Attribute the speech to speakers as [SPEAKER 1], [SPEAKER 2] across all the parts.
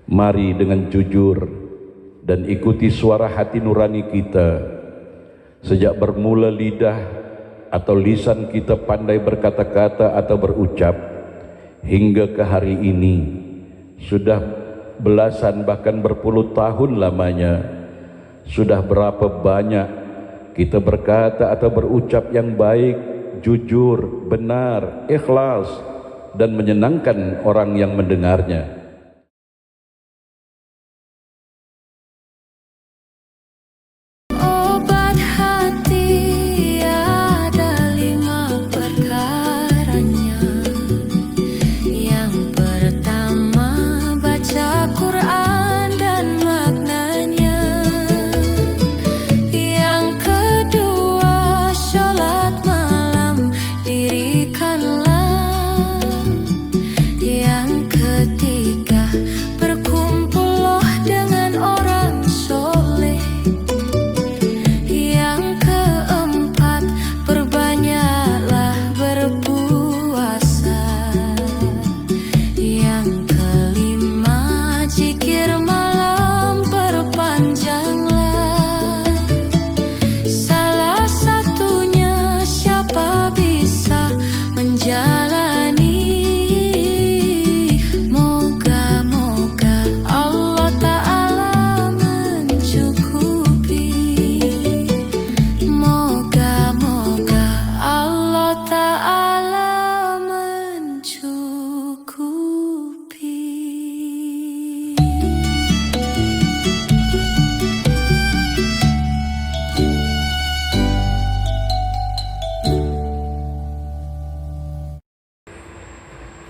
[SPEAKER 1] Mari dengan jujur dan ikuti suara hati nurani kita. Sejak bermula lidah atau lisan kita pandai berkata-kata atau berucap, hingga ke hari ini sudah belasan bahkan berpuluh tahun lamanya. Sudah berapa banyak kita berkata atau berucap yang baik, jujur, benar, ikhlas, dan menyenangkan orang yang mendengarnya.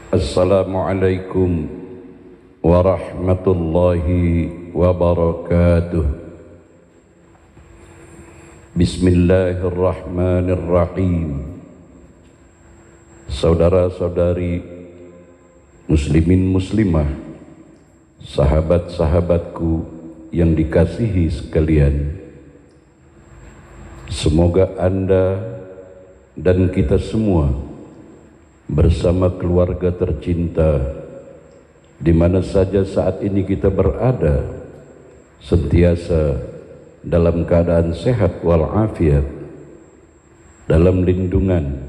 [SPEAKER 1] Assalamualaikum warahmatullahi wabarakatuh. Bismillahirrahmanirrahim. Saudara-saudari muslimin muslimah, sahabat-sahabatku yang dikasihi sekalian, semoga Anda dan kita semua bersama keluarga tercinta di mana saja saat ini kita berada, sentiasa dalam keadaan sehat walafiat, dalam lindungan,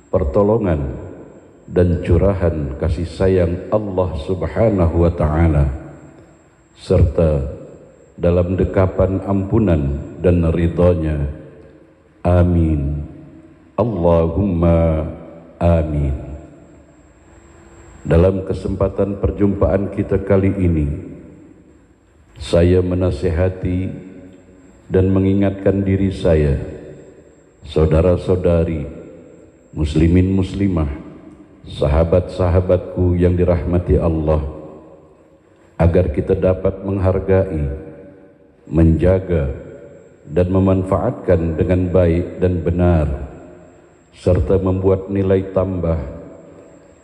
[SPEAKER 1] pertolongan dan curahan kasih sayang Allah Subhanahu wa ta'ala, serta dalam dekapan ampunan dan ridhanya. Amin. Allahumma amin. Dalam kesempatan perjumpaan kita kali ini, saya menasihati dan mengingatkan diri saya, saudara-saudari, muslimin muslimah, sahabat-sahabatku yang dirahmati Allah, agar kita dapat menghargai, menjaga, dan memanfaatkan dengan baik dan benar, serta membuat nilai tambah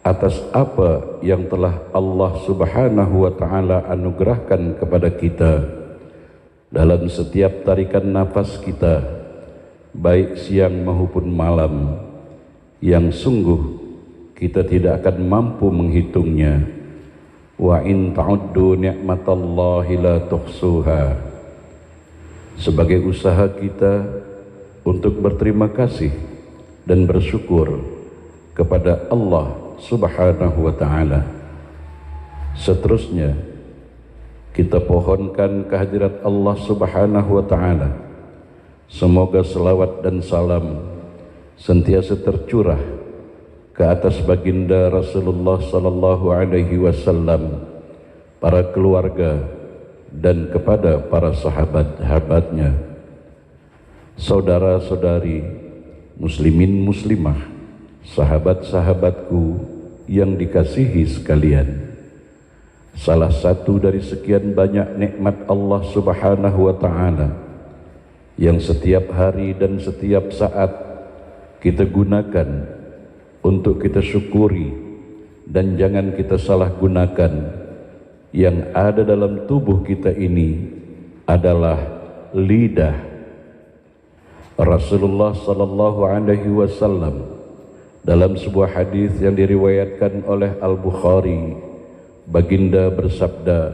[SPEAKER 1] atas apa yang telah Allah Subhanahu wa ta'ala anugerahkan kepada kita dalam setiap tarikan nafas kita, baik siang maupun malam, yang sungguh kita tidak akan mampu menghitungnya. Wa in ta'uddu ni'matallahi la tuhsuha. Sebagai usaha kita untuk berterima kasih dan bersyukur kepada Allah Subhanahu wa ta'ala. Seterusnya kita pohonkan kehadirat Allah Subhanahu wa ta'ala. Semoga selawat dan salam sentiasa tercurah ke atas baginda Rasulullah sallallahu alaihi wasallam, para keluarga, dan kepada para sahabat-sahabatnya. Saudara-saudari muslimin muslimah, sahabat-sahabatku yang dikasihi sekalian, salah satu dari sekian banyak nikmat Allah Subhanahu wa ta'ala yang setiap hari dan setiap saat kita gunakan untuk kita syukuri dan jangan kita salah gunakan, yang ada dalam tubuh kita ini adalah lidah. Rasulullah sallallahu alaihi wasallam dalam sebuah hadis yang diriwayatkan oleh Al-Bukhari, baginda bersabda,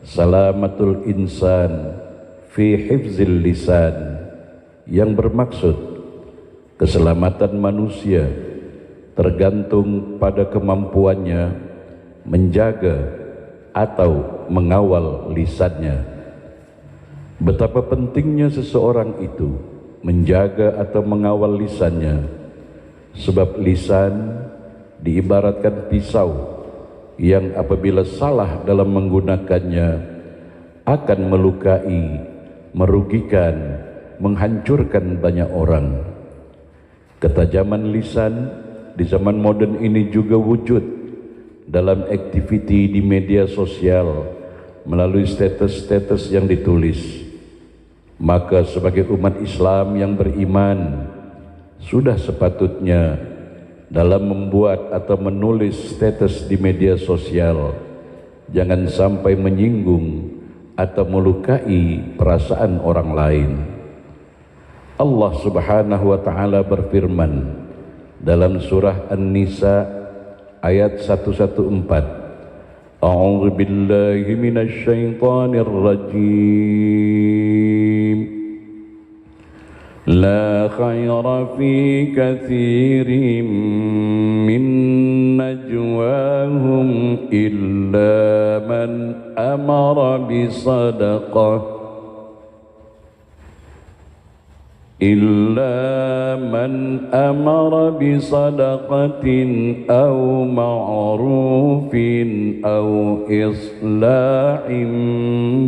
[SPEAKER 1] salamatul insan fi hifzil lisan, yang bermaksud keselamatan manusia tergantung pada kemampuannya menjaga atau mengawal lisannya. Betapa pentingnya seseorang itu menjaga atau mengawal lisannya, sebab lisan diibaratkan pisau yang apabila salah dalam menggunakannya akan melukai, merugikan, menghancurkan banyak orang. Ketajaman lisan di zaman modern ini juga wujud dalam aktiviti di media sosial melalui status-status yang ditulis. Maka sebagai umat Islam yang beriman, sudah sepatutnya dalam membuat atau menulis status di media sosial jangan sampai menyinggung atau melukai perasaan orang lain. Allah Subhanahu wa taala berfirman dalam surah An-Nisa ayat 114, A'udzu billahi minasy syaithanir rajim. لا خير في كثير من نجواهم إلا من أمر بصدقة أو معروف أو إصلاح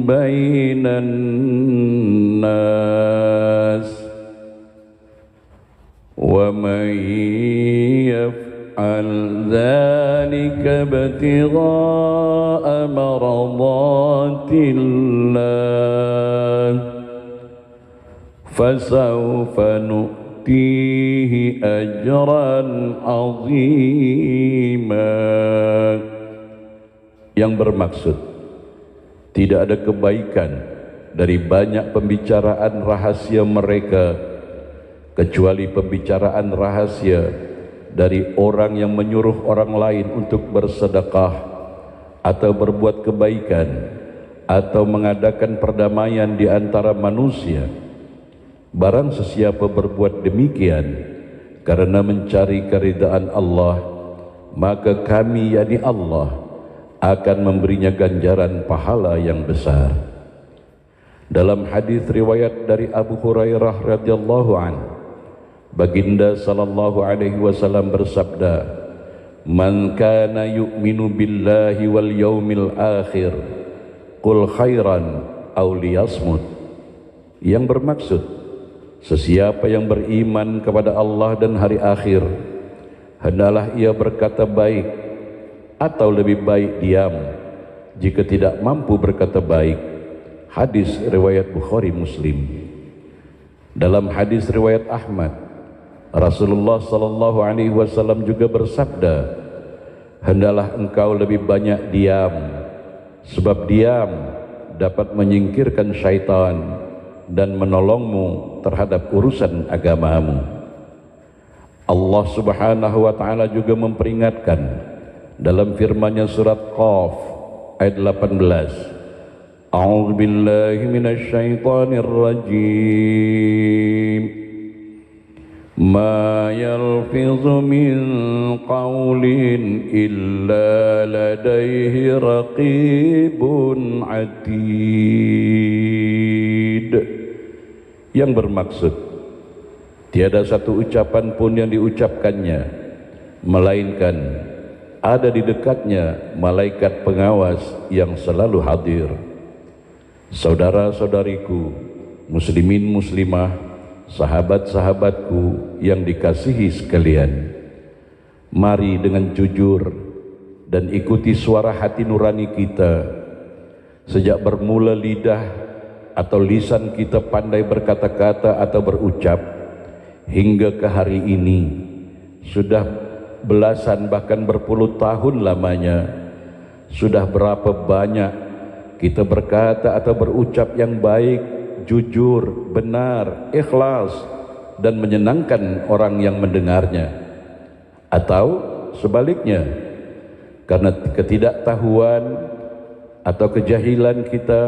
[SPEAKER 1] بين الناس ومن يفعل ذلك ابتغاء مرضات الله فسوف نؤتيه أجرا عظيما. Yang bermaksud tidak ada kebaikan dari banyak pembicaraan rahasia mereka kecuali pembicaraan rahasia dari orang yang menyuruh orang lain untuk bersedekah atau berbuat kebaikan atau mengadakan perdamaian di antara manusia. Barang sesiapa berbuat demikian karena mencari keridaan Allah, maka kami, yakni Allah, akan memberinya ganjaran pahala yang besar. Dalam hadis riwayat dari Abu Hurairah radhiyallahu anhu, Baginda sallallahu alaihi wasallam bersabda, "Man kana yu'minu billahi wal yaumil akhir, qul khairan aw liyasmut." Yang bermaksud, sesiapa yang beriman kepada Allah dan hari akhir, hendaklah ia berkata baik atau lebih baik diam jika tidak mampu berkata baik. Hadis riwayat Bukhari Muslim. Dalam hadis riwayat Ahmad, Rasulullah sallallahu alaihi wasallam juga bersabda, hendaklah engkau lebih banyak diam, sebab diam dapat menyingkirkan syaitan dan menolongmu terhadap urusan agamamu. Allah Subhanahu wa taala juga memperingatkan dalam firman-Nya surat Qaf ayat 18, A'udzu billahi minasy syaithanir rajim. Ma yalfizu min qawlin illa ladaihi raqibun atid. Yang bermaksud, tiada satu ucapan pun yang diucapkannya melainkan ada di dekatnya malaikat pengawas yang selalu hadir. Saudara-saudariku, muslimin muslimah, sahabat-sahabatku yang dikasihi sekalian, mari dengan jujur dan ikuti suara hati nurani kita. Sejak bermula lidah atau lisan kita pandai berkata-kata atau berucap, hingga ke hari ini sudah belasan bahkan berpuluh tahun lamanya, sudah berapa banyak kita berkata atau berucap yang baik, jujur, benar, ikhlas, dan menyenangkan orang yang mendengarnya. Atau sebaliknya, karena ketidaktahuan atau kejahilan kita,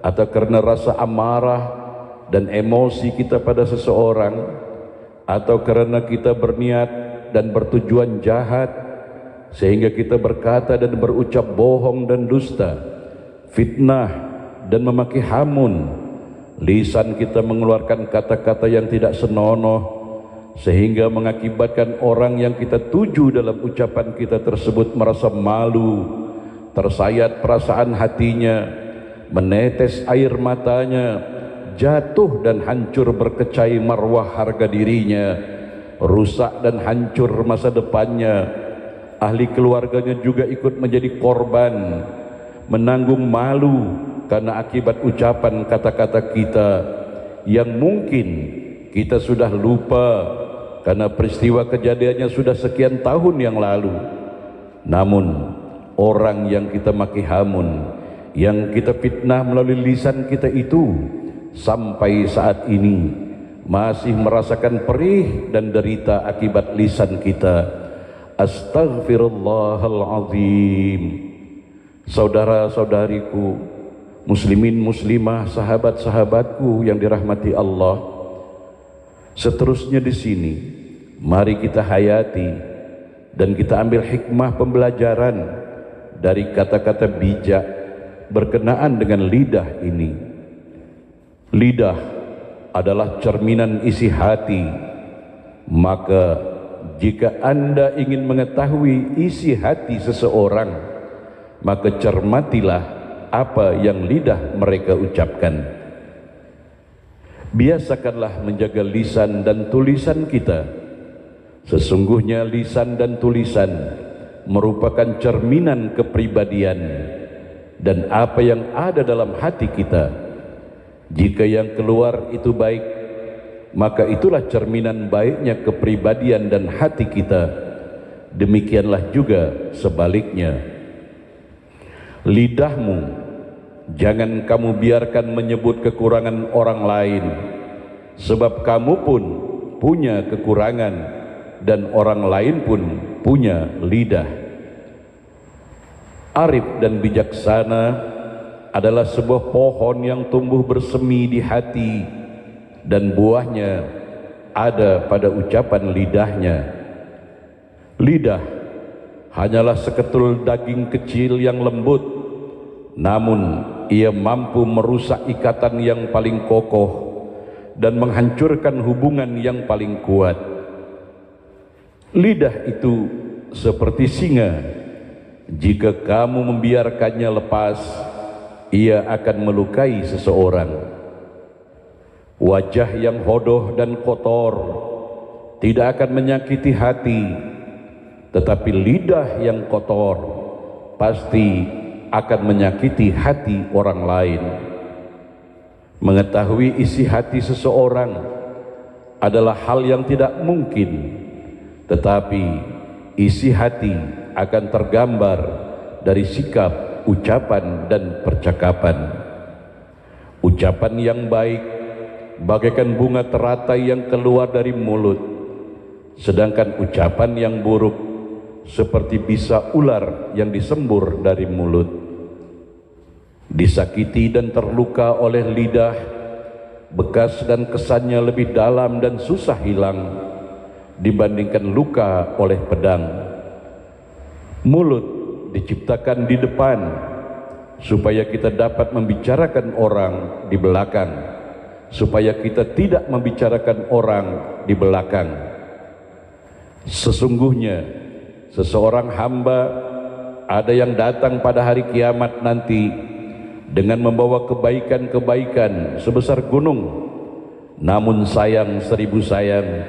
[SPEAKER 1] atau karena rasa amarah dan emosi kita pada seseorang, atau karena kita berniat dan bertujuan jahat sehingga kita berkata dan berucap bohong dan dusta, fitnah dan memaki hamun, lisan kita mengeluarkan kata-kata yang tidak senonoh sehingga mengakibatkan orang yang kita tuju dalam ucapan kita tersebut merasa malu, tersayat perasaan hatinya, menetes air matanya, jatuh dan hancur berkecai marwah harga dirinya, rusak dan hancur masa depannya, ahli keluarganya juga ikut menjadi korban, menanggung malu karena akibat ucapan kata-kata kita yang mungkin kita sudah lupa karena peristiwa kejadiannya sudah sekian tahun yang lalu. Namun orang yang kita maki hamun, yang kita fitnah melalui lisan kita itu sampai saat ini masih merasakan perih dan derita akibat lisan kita. Astaghfirullahalazim. Saudara-saudariku, muslimin muslimah, sahabat-sahabatku yang dirahmati Allah, seterusnya di sini mari kita hayati dan kita ambil hikmah pembelajaran dari kata-kata bijak berkenaan dengan lidah ini. Lidah adalah cerminan isi hati, maka jika Anda ingin mengetahui isi hati seseorang, maka cermatilah apa yang lidah mereka ucapkan. Biasakanlah menjaga lisan dan tulisan kita. Sesungguhnya lisan dan tulisan merupakan cerminan kepribadian dan apa yang ada dalam hati kita. Jika yang keluar itu baik, maka itulah cerminan baiknya kepribadian dan hati kita. Demikianlah juga sebaliknya. Lidahmu jangan kamu biarkan menyebut kekurangan orang lain, sebab kamu pun punya kekurangan dan orang lain pun punya lidah. Arif dan bijaksana adalah sebuah pohon yang tumbuh bersemi di hati dan buahnya ada pada ucapan lidahnya. Lidah hanyalah seketul daging kecil yang lembut, namun ia mampu merusak ikatan yang paling kokoh dan menghancurkan hubungan yang paling kuat. Lidah itu seperti singa, jika kamu membiarkannya lepas, ia akan melukai seseorang. Wajah yang hodoh dan kotor tidak akan menyakiti hati, tetapi lidah yang kotor pasti akan menyakiti hati orang lain. Mengetahui isi hati seseorang adalah hal yang tidak mungkin, tetapi isi hati akan tergambar dari sikap, ucapan, dan percakapan. Ucapan yang baik bagaikan bunga teratai yang keluar dari mulut, sedangkan ucapan yang buruk seperti bisa ular yang disembur dari mulut. Disakiti dan terluka oleh lidah, bekas dan kesannya lebih dalam dan susah hilang dibandingkan luka oleh pedang. Mulut diciptakan di depan supaya kita dapat membicarakan orang di belakang, supaya kita tidak membicarakan orang di belakang. Sesungguhnya seseorang hamba ada yang datang pada hari kiamat nanti dengan membawa kebaikan-kebaikan sebesar gunung, namun sayang seribu sayang,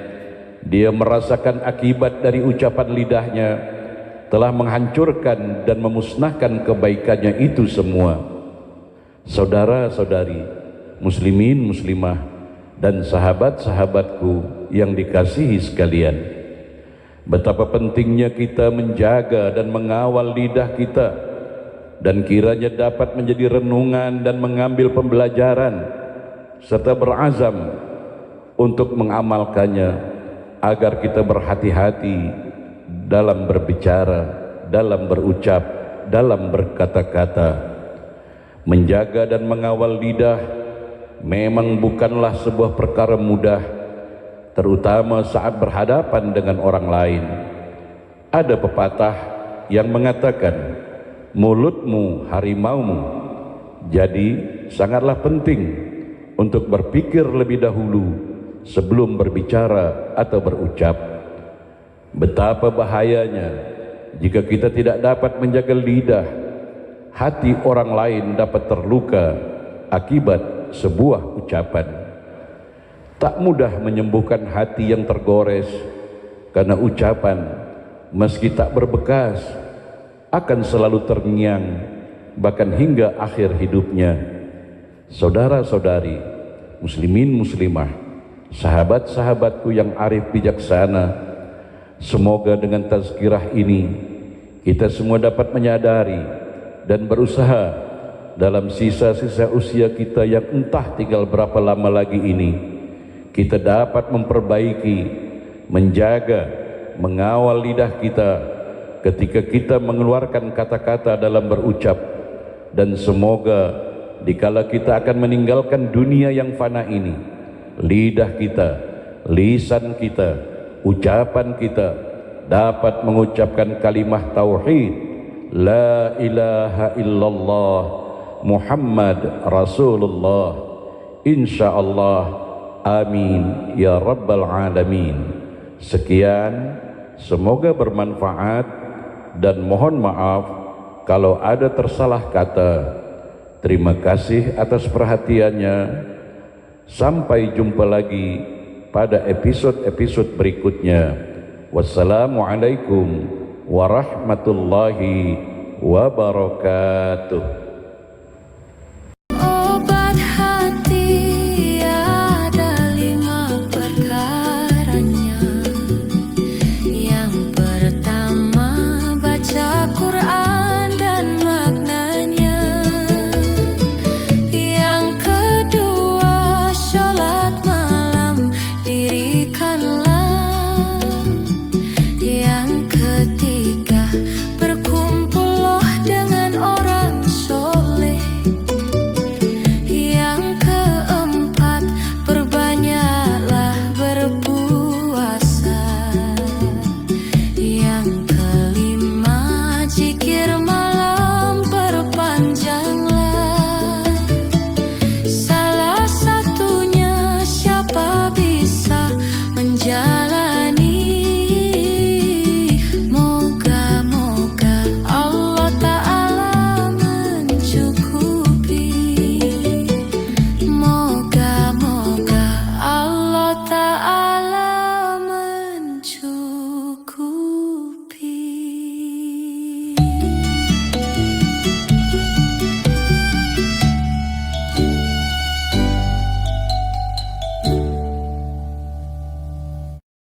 [SPEAKER 1] dia merasakan akibat dari ucapan lidahnya telah menghancurkan dan memusnahkan kebaikannya itu semua. Saudara-saudari, muslimin muslimah dan sahabat-sahabatku yang dikasihi sekalian, betapa pentingnya kita menjaga dan mengawal lidah kita, dan kiranya dapat menjadi renungan dan mengambil pembelajaran serta berazam untuk mengamalkannya, agar kita berhati-hati dalam berbicara, dalam berucap, dalam berkata-kata. Menjaga dan mengawal lidah memang bukanlah sebuah perkara mudah, terutama saat berhadapan dengan orang lain. Ada pepatah yang mengatakan, mulutmu harimaumu. Jadi sangatlah penting untuk berpikir lebih dahulu sebelum berbicara atau berucap. Betapa bahayanya jika kita tidak dapat menjaga lidah. Hati orang lain dapat terluka akibat sebuah ucapan. Tak mudah menyembuhkan hati yang tergores, karena ucapan meski tak berbekas akan selalu terngiang bahkan hingga akhir hidupnya. Saudara-saudari, muslimin muslimah, sahabat-sahabatku yang arif bijaksana, semoga dengan tazkirah ini kita semua dapat menyadari dan berusaha dalam sisa-sisa usia kita yang entah tinggal berapa lama lagi ini, kita dapat memperbaiki, menjaga, mengawal lidah kita ketika kita mengeluarkan kata-kata dalam berucap. Dan semoga dikala kita akan meninggalkan dunia yang fana ini, lidah kita, lisan kita, ucapan kita dapat mengucapkan kalimah tauhid, la ilaha illallah Muhammad Rasulullah, insyaallah, amin ya rabbal alamin. Sekian, semoga bermanfaat dan mohon maaf kalau ada tersalah kata. Terima kasih atas perhatiannya. Sampai jumpa lagi pada episode-episode berikutnya. Wassalamualaikum warahmatullahi wabarakatuh.